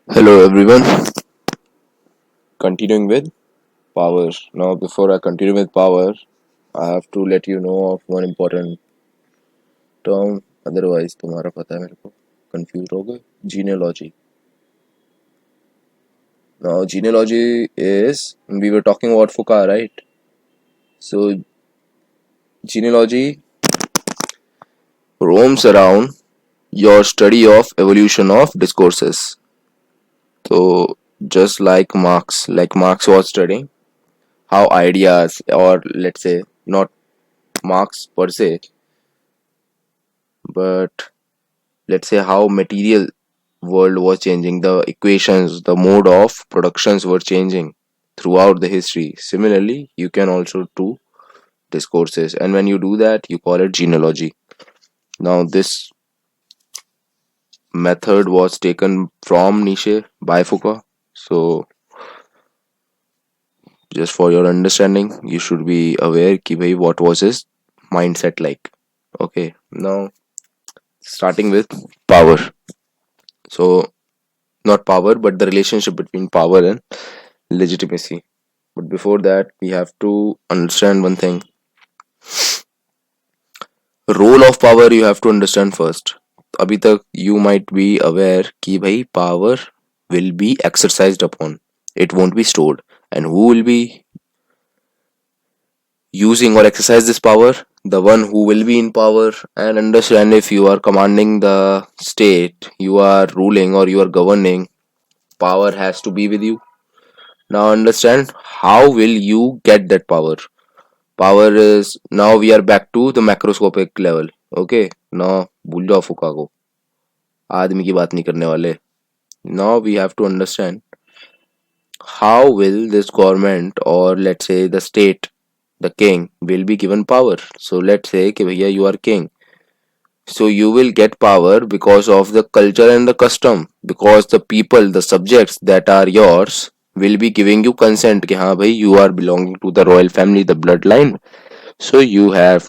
Hello everyone. Continuing with power. Now, before I continue with power, I have to let you know of one important term. Otherwise, तुम्हारा पता है मेरे को confused हो गए. Genealogy. Now, genealogy is we were talking about Foucault, right? So, genealogy roams around your study of evolution of discourses. So, just like Marx was studying how ideas, or let's say not Marx per se, but let's say how material world was changing, the equations, the mode of productions were changing throughout the history. Similarly, you can also do discourses, and when you do that, you call it genealogy. Now, this method was taken from Nietzsche by Foucault. So, just for your understanding, you should be aware ki bhai what was his mindset like. Okay, now starting with power. So, not power, but the relationship between power and legitimacy. But before that, we have to understand one thing. Role of power you have to understand first. अभी तक you might be aware कि भाई power will be exercised upon. It won't be stored. And who will be using or exercise this power? The one who will be in power. And understand, if you are commanding the state, you are ruling or you are governing, power has to be with you. Now understand, how will you get that power? Power is, now we are back to the macroscopic level. Okay, now भूल जाओ फुका को, आदमी की बात नहीं करने वाले. Now we have to understand how will this government, or let's say the state, the king will be given power. So let's say कि भैया you are king, so you will get power because of the culture and the custom, because the people, the subjects that are yours will be giving you consent कि हाँ भाई you are belonging to the royal family, the bloodline, so you have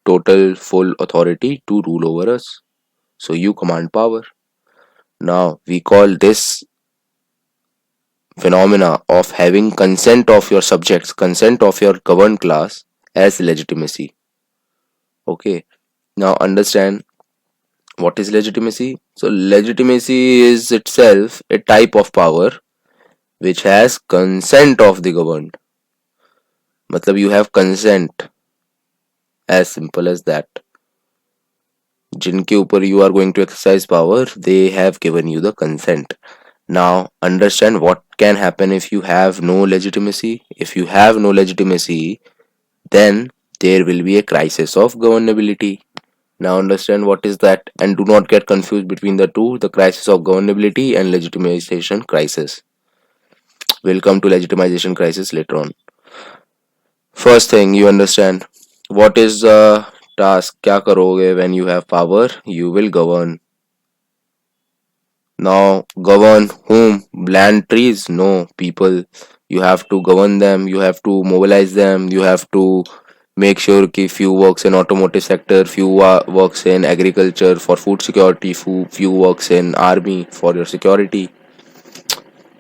total full authority to rule over us. So you command power. Now we call this phenomena of having consent of your subjects, consent of your governed class, as legitimacy. Okay. Now understand what is legitimacy. So legitimacy is itself a type of power which has consent of the governed. मतलब you have consent, as simple as that. जिनके ऊपर you are going to exercise power, they have given you the consent. Now, understand what can happen if you have no legitimacy. If you have no legitimacy, then there will be a crisis of governability. Now, understand what is that, and do not get confused between the two, the crisis of governability and legitimization crisis. We'll come to legitimization crisis later on. First thing, you understand what is the task. क्या करोगे when you have power? You will govern. Now, govern whom? Land trees? No, people. You have to govern them, you have to mobilize them, you have to make sure कि few works in automotive sector, few works in agriculture for food security, few works in army for your security.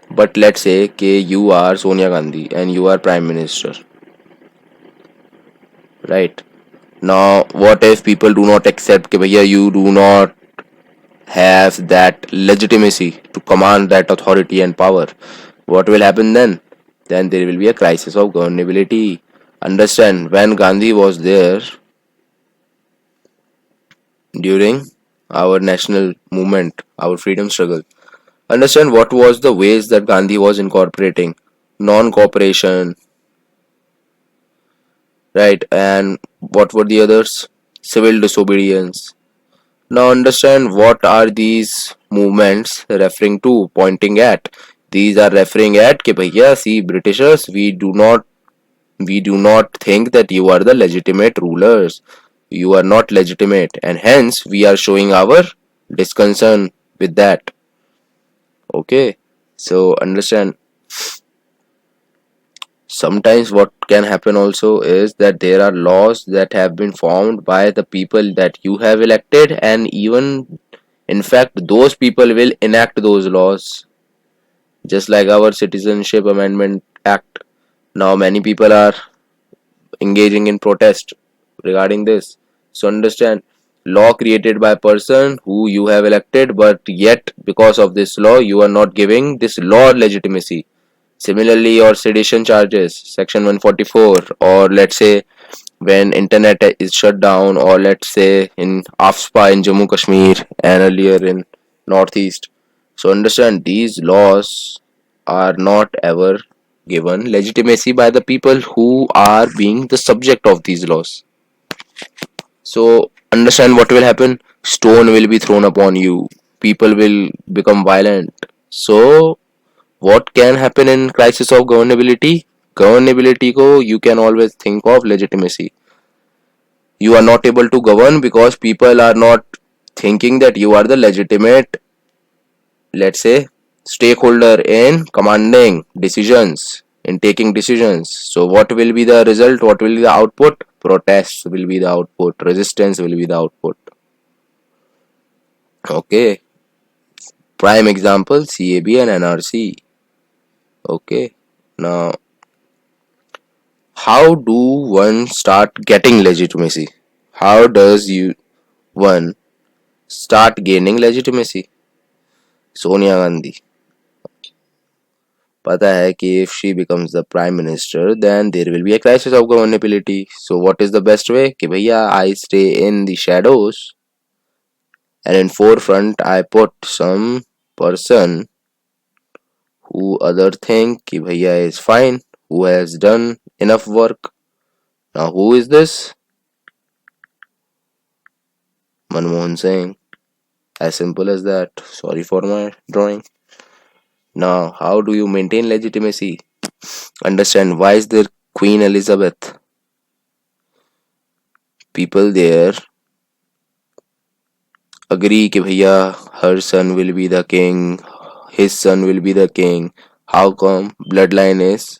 But let's say कि you are Sonia Gandhi and you are Prime Minister, right? Now, what if people do not accept कि भैया you do not have that legitimacy to command that authority and power? What will happen then? Then there will be a crisis of governability. Understand, when Gandhi was there during our national movement, our freedom struggle, understand what was the ways that Gandhi was incorporating non-cooperation, right? And what were the others? Civil disobedience. Now understand what are these movements referring to, pointing at. These are referring at कि भैया, see, Britishers, we do not think that you are the legitimate rulers. You are not legitimate, and hence we are showing our disconcern with that. Okay, so understand, sometimes what can happen also is that there are laws that have been formed by the people that you have elected, and even In fact, those people will enact those laws, just like our Citizenship Amendment Act. Now, many people are engaging in protest regarding this. So, understand, law created by person who you have elected, but yet because of this law, you are not giving this law legitimacy. Similarly, your sedition charges, Section 144, or let's say when internet is shut down, or let's say in AFSPA in Jammu Kashmir and earlier in Northeast. So understand, these laws are not ever given legitimacy by the people who are being the subject of these laws. So understand what will happen. Stone will be thrown upon you. People will become violent. So what can happen in crisis of governability? Governability ko you can always think of legitimacy. You are not able to govern because people are not thinking that you are the legitimate, let's say, stakeholder in commanding decisions, in taking decisions. So what will be the result? What will be the output? Protests will be the output, resistance will be the output. Okay, prime example, CAB and NRC. Okay, now how do one start getting legitimacy? How does you one start gaining legitimacy? Sonia Gandhi, पता है कि if she becomes the prime minister then there will be a crisis of governability. So what is the best way? कि भैया I stay in the shadows and in forefront I put some person who other think कि भैया is fine, who has done enough work. Now who is this? Manmohan Singh. As simple as that. Sorry for my drawing. Now how do you maintain legitimacy? Understand why is there Queen Elizabeth? People there agree कि भैया her son will be the king, his son will be the king. How come? Bloodline is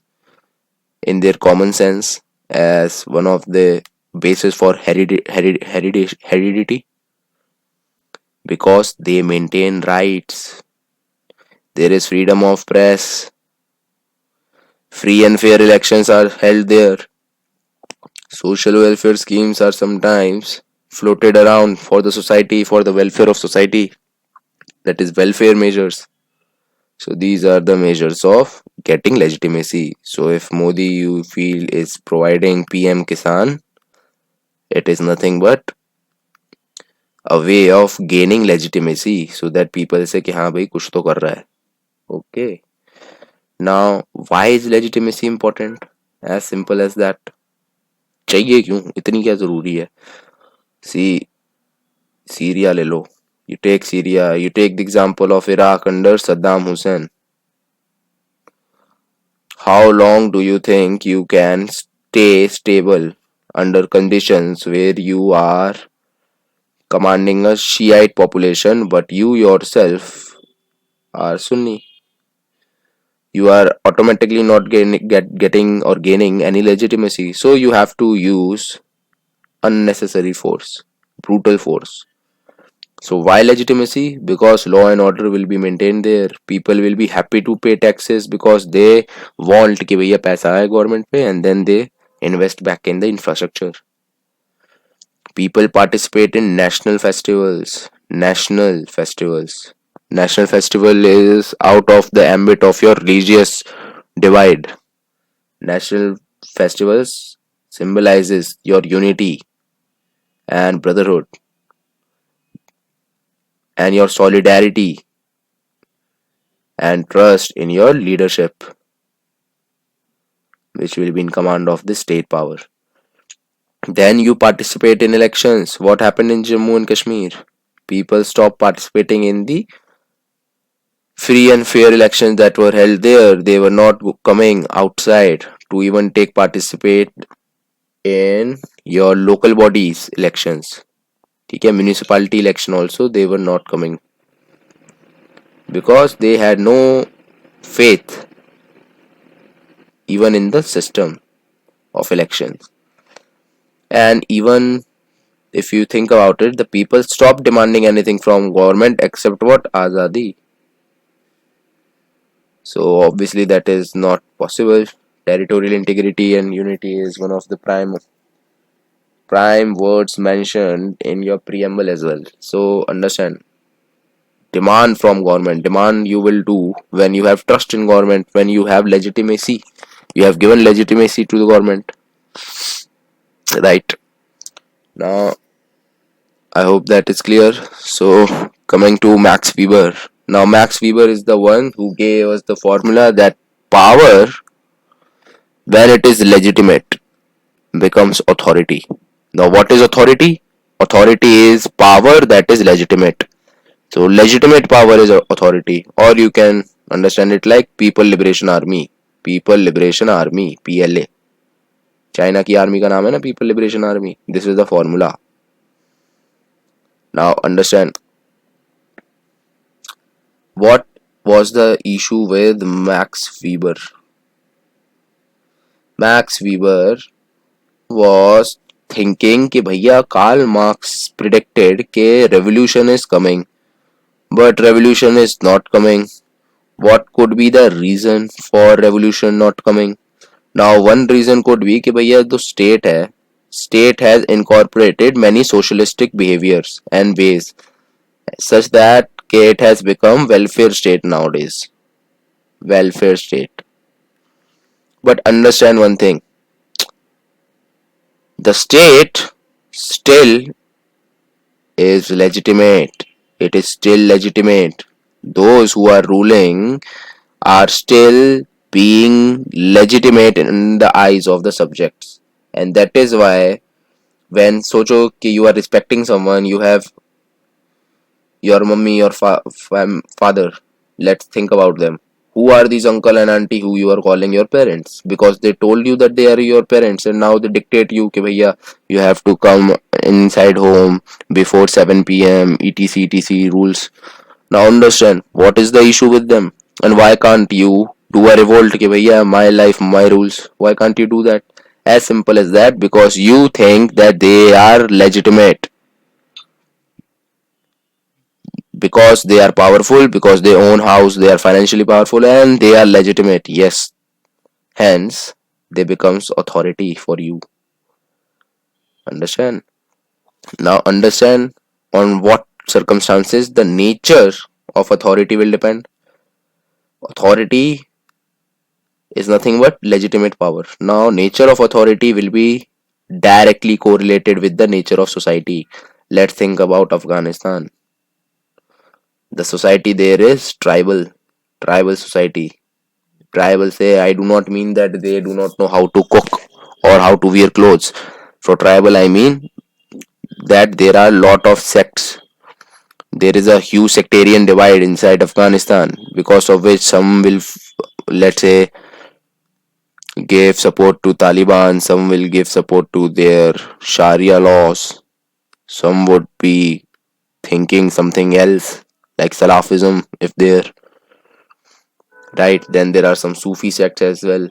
in their common sense as one of the basis for heredity because they maintain rights. There is freedom of press. Free and fair elections are held there. Social welfare schemes are sometimes floated around for the society, for the welfare of society. That is welfare measures. So these are the measures of getting legitimacy. So if Modi you feel is providing PM Kisan, it is nothing but a way of gaining legitimacy so that people say कि हाँ भाई कुछ तो कर रहा है. Okay. Now why is legitimacy important? As simple as that. चाहिए क्यों? इतनी क्या जरूरी है? See, Syria ले लो. You take Syria. You take the example of Iraq under Saddam Hussein. How long do you think you can stay stable under conditions where you are commanding a Shiite population but you yourself are Sunni? You are automatically not getting or gaining any legitimacy. So you have to use unnecessary force, brutal force. So why legitimacy? Because law and order will be maintained there. People will be happy to pay taxes because they want कि भैया पैसा है government पे and then they invest back in the infrastructure. People participate in national festivals. National festivals. National festival is out of the ambit of your religious divide. National festivals symbolizes your unity and brotherhood and your solidarity and trust in your leadership, which will be in command of the state power. Then you participate in elections. What happened in Jammu and Kashmir? People stopped participating in the free and fair elections that were held there. They were not coming outside to even take participate in your local bodies elections. Okay, municipality election also they were not coming because they had no faith even in the system of elections. And even If you think about it, the people stop demanding anything from government except what? Azadi. So obviously that is not possible. Territorial integrity and unity is one of the prime words mentioned in your preamble as well. So understand, demand from government, demand you will do when you have trust in government, when you have legitimacy. You have given legitimacy to the government, right? Now I hope that is clear. So coming to Max Weber. Now Max Weber is the one who gave us the formula that power, when it is legitimate, becomes authority. Now what is authority? Authority is power that is legitimate. So legitimate power is authority, or you can understand it like People Liberation Army. People Liberation Army, PLA. China की army का नाम है ना people liberation army. This is the formula. Now understand what was the issue with Max Weber. Max Weber was thinking कि भैया Karl Marx predicted कि revolution is coming, but revolution is not coming. What could be the reason for revolution not coming? Now one reason could be कि भैया जो state है, state has incorporated many socialistic behaviors and ways such that it has become welfare state nowadays. Welfare state. But understand one thing, the state still is legitimate. It is still legitimate. Those who are ruling are still being legitimate in the eyes of the subjects. And that is why when socho कि you are respecting someone, you have your mummy, your father. Let's think about them. Who are these uncle and auntie who you are calling your parents? Because they told you that they are your parents, and now they dictate you कि भैया you have to come inside home before 7 p.m. etc rules. Now understand what is the issue with them, and why can't you do a revolt कि भैया my life my rules? Why can't you do that? As simple as that, because you think that they are legitimate, because they are powerful, because they own house, they are financially powerful, and they are legitimate. Yes, hence they becomes authority for you. Understand? Now understand on what circumstances the nature of authority will depend. Authority is nothing but legitimate power. Now nature of authority will be directly correlated with the nature of society. Let's think about Afghanistan. The society there is tribal society. Tribal say, I do not mean that they do not know how to cook or how to wear clothes. For tribal I mean that there are lot of sects. There is a huge sectarian divide inside Afghanistan, because of which some will, let's say, give support to Taliban, some will give support to their Sharia laws, some would be thinking something else like Salafism if there, right? Then there are some Sufi sects as well.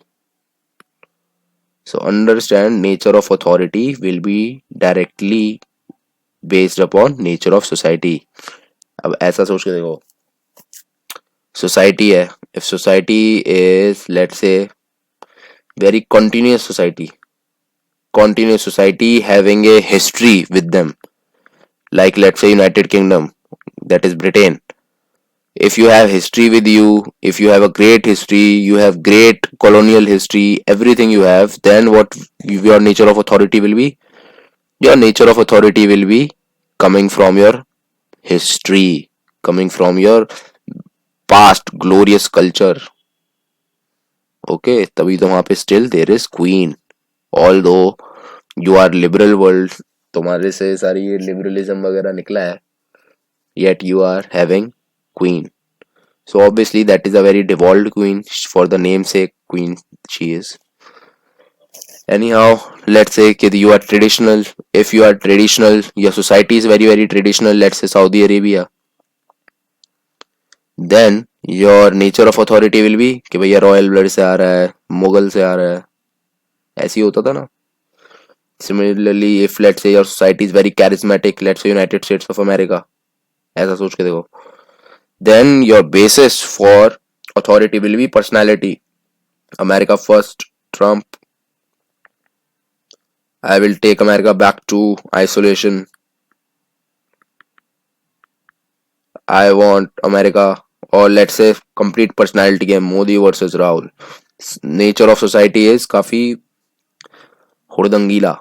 So understand, nature of authority will be directly based upon nature of society. अब ऐसा सोच के देखो, society है, if society is, let's say, very continuous society having a history with them, like let's say United Kingdom, that is Britain. If you have history with you, if you have a great history, you have great colonial history, everything you have, then what your nature of authority will be? Your nature of authority will be coming from your history, coming from your past glorious culture. Okay, तभी तो वहाँ पे still there is queen. Although you are liberal world, तुम्हारे से सारी ये liberalism वगैरह निकला है, yet you are having queen. So obviously that is a very devolved queen, for the namesake queen she is. Anyhow, let's say that you are traditional. If you are traditional, your society is very traditional, let's say Saudi Arabia, then your nature of authority will be कि भैया royal blood से आ रहा है, मुगल से आ रहा है. ऐसे ही होता था ना. Similarly, if let's say your society is very charismatic, let's say United States of America, ऐसा सोच के देखो, then your basis for authority will be personality. America first, Trump. I will take America back to isolation. I want America, or let's say complete personality game, Modi versus Rahul. Nature of society is काफी हुड़दंगीला,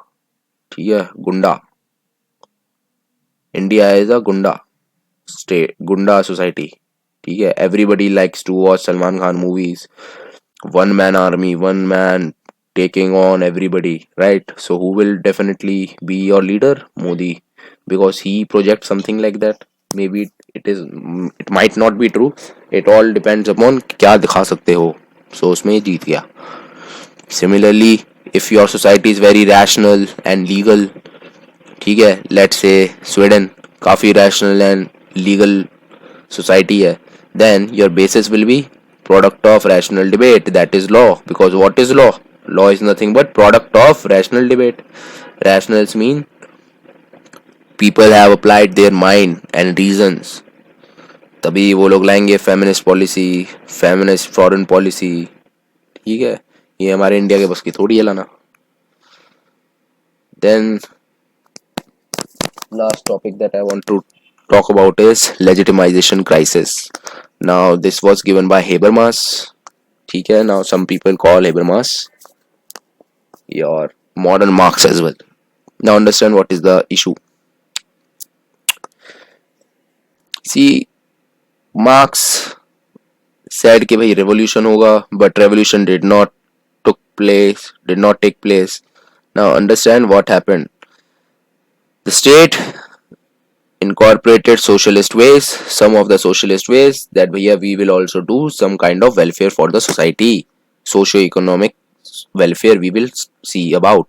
ठीक है, गुंडा. India is a गुंडा state, गुंडा society, ठीक है. Everybody likes to watch Salman Khan movies. One man army, one man taking on everybody, right? So who will definitely be your leader? Modi, because he projects something like that. Maybe it might not be true. It all depends upon क्या दिखा सकते हो. So उसमें ये जीत गया. Similarly, if your society is very rational and legal, ठीक है, let's say Sweden, काफी rational and legal society है, then your basis will be product of rational debate, that is law. Because what is law? Law is nothing but product of rational debate. Rationals mean people have applied their mind and reasons. तभी वो लोग लाएंगे feminist policy, feminist foreign policy, ठीक है. ये हमारे India के बस की थोड़ी है लाना. Then last topic that I want to talk about is legitimization crisis. Now this was given by Habermas. ठीक है, now some people call Habermas your modern Marx as well. Now understand what is the issue. See, Marx said कि भाई revolution होगा, but revolution did not take place. Now understand what happened. The state incorporated socialist ways, some of the socialist ways, that we will also do some kind of welfare for the society, socio-economic welfare we will see about.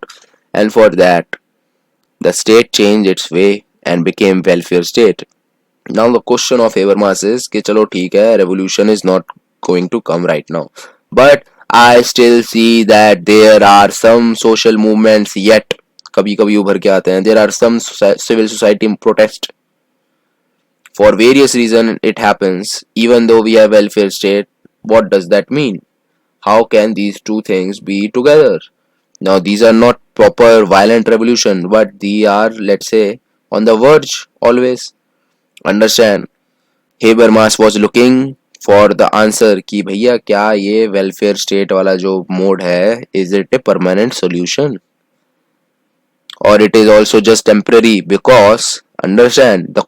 And for that, the state changed its way and became welfare state. Now the question of Habermas is कि चलो ठीक है, revolution is not going to come right now, but I still see that there are some social movements yet कभी कभी उभर के आते हैं. There are some civil society protest. For various reasons it happens, even though we have welfare state. What does that mean? How can these two things be together? Now these are not proper violent revolution, but they are, let's say, on the verge always. Understand, Habermas was looking for the answer कि भैया क्या ये welfare state वाला जो mode है, is it a permanent solution or it is also just temporary? Because understand the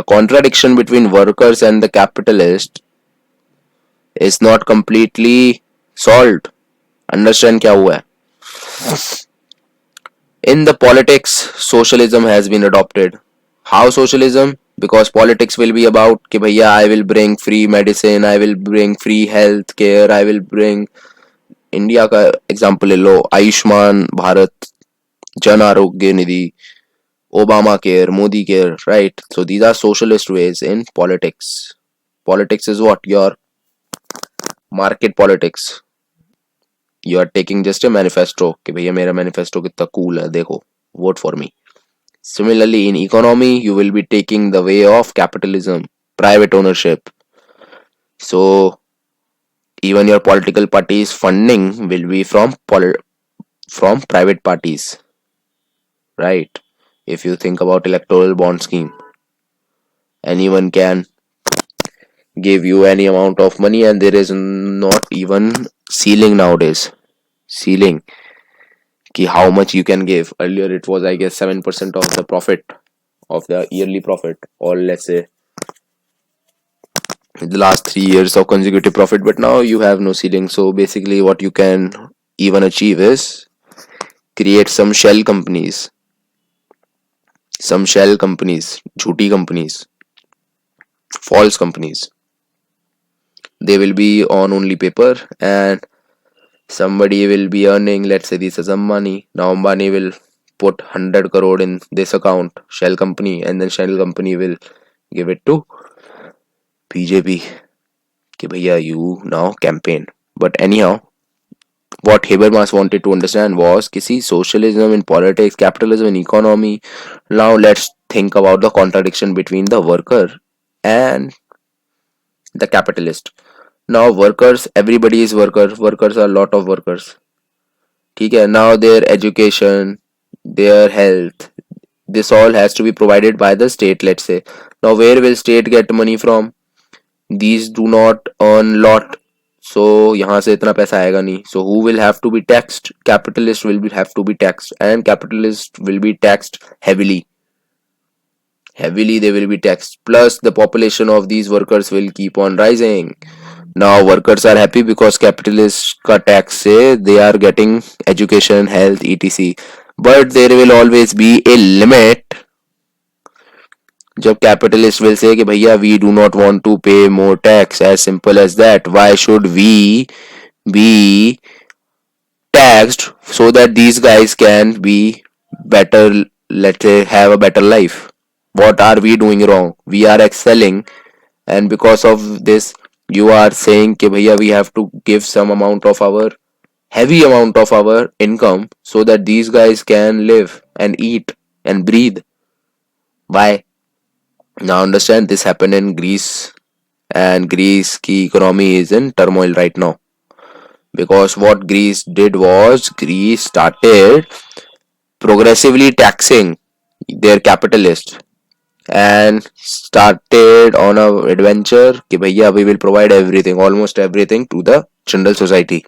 contradiction between workers and the capitalist is not completely solved. Understand क्या हुआ है? In the politics, socialism has been adopted. How socialism? Because politics will be about कि भैया I will bring free medicine, I will bring free health care, I will bring, India का example ले लो, आयुष्मान भारत, जन आरोग्य निधि, Obama care, Modi care, right? So these are socialist ways in politics. Politics is what? Your market politics. You are taking just a manifesto कि भैया मेरा manifesto कितना cool है, देखो, vote for me. Similarly, in economy, you will be taking the way of capitalism, private ownership. So even your political party's funding will be from private parties, right? If you think about electoral bond scheme, anyone can give you any amount of money and there is not even ceiling nowadays. Ceiling ki how much you can give. Earlier it was, I guess, 7% of the profit, of the yearly profit, or let's say the last 3 years of consecutive profit, but now you have no ceiling. So basically what you can even achieve is create some shell companies, jhooty companies, false companies. They will be on only paper and somebody will be earning, let's say this is Ambani. Now Ambani will put 100 crore in this account, shell company, and then shell company will give it to BJP कि भैया you now campaign. But anyhow, What Habermas wanted to understand was kisi socialism in politics, capitalism in economy. Now let's think about the contradiction between the worker and the capitalist. Now workers, everybody is worker. Workers are a lot of workers. ठीक है. Now their education, their health, this all has to be provided by the state, let's say. Now where will state get money from? These do not earn lot, so यहाँ से इतना पैसा आएगा नहीं. So who will have to be taxed? Capitalist will be have to be taxed, and capitalist will be taxed heavily. Heavily they will be taxed. Plus the population of these workers will keep on rising. Now workers are happy because capitalists का tax से they are getting education, health, etc. But there will always be a limit. जब capitalist will say कि भैया we do not want to pay more tax, as simple as that. Why should we be taxed so that these guys can be better, let's say have a better life? What are we doing wrong? We are excelling, and because of this you are saying कि भैया we have to give some amount of our heavy amount of our income so that these guys can live and eat and breathe. Why? Now understand, this happened in Greece, and Greece ki economy is in turmoil right now. Because what Greece did was Greece started progressively taxing their capitalists and started on a adventure कि भैया we will provide everything, almost everything to the general society.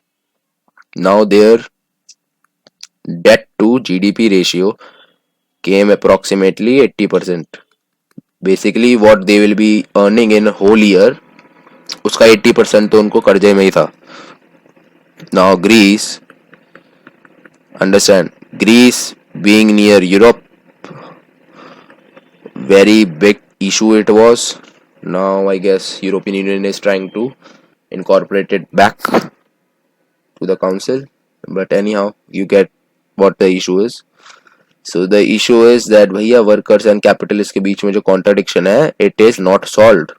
Now their debt to GDP ratio came approximately 80%. Basically what they will be earning in a whole year, उसका 80% तो उनको कर्जे में ही था. Now Greece, understand, Greece being near Europe, very big issue it was. Now I guess European Union is trying to incorporate it back to the council. But anyhow, you get what the issue is. So the issue is that भैया workers and capitalists के बीच में जो contradiction है, it is not solved.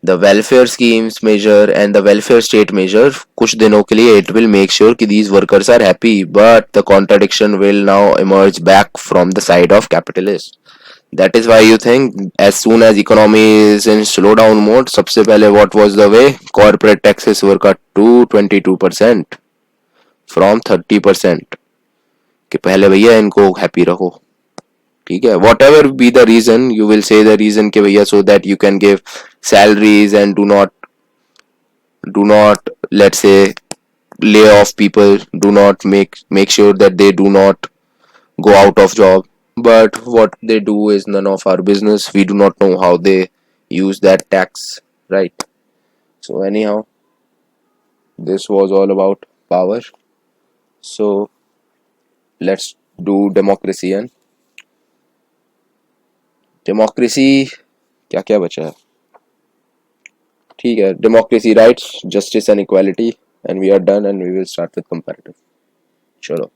The welfare schemes measure and the welfare state measure कुछ दिनों के लिए it will make sure कि these workers are happy, but the contradiction will now emerge back from the side of capitalists. That is why you think as soon as economy is in slowdown mode, सबसे पहले what was the way? Corporate taxes were cut to 22% from 30%. कि पहले भैया इनको happy रखो. ठीक है. Whatever be the reason, you will say the reason कि भैया so that you can give salaries and do not let's say lay off people, do not make sure that they do not go out of job. But what they do is none of our business. We do not know how they use that tax, right? So anyhow, this was all about power. So let's do democracy. And democracy, क्या क्या बचा है? ठीक है. Democracy, rights, justice and equality, and we are done, and we will start with comparative. चलो.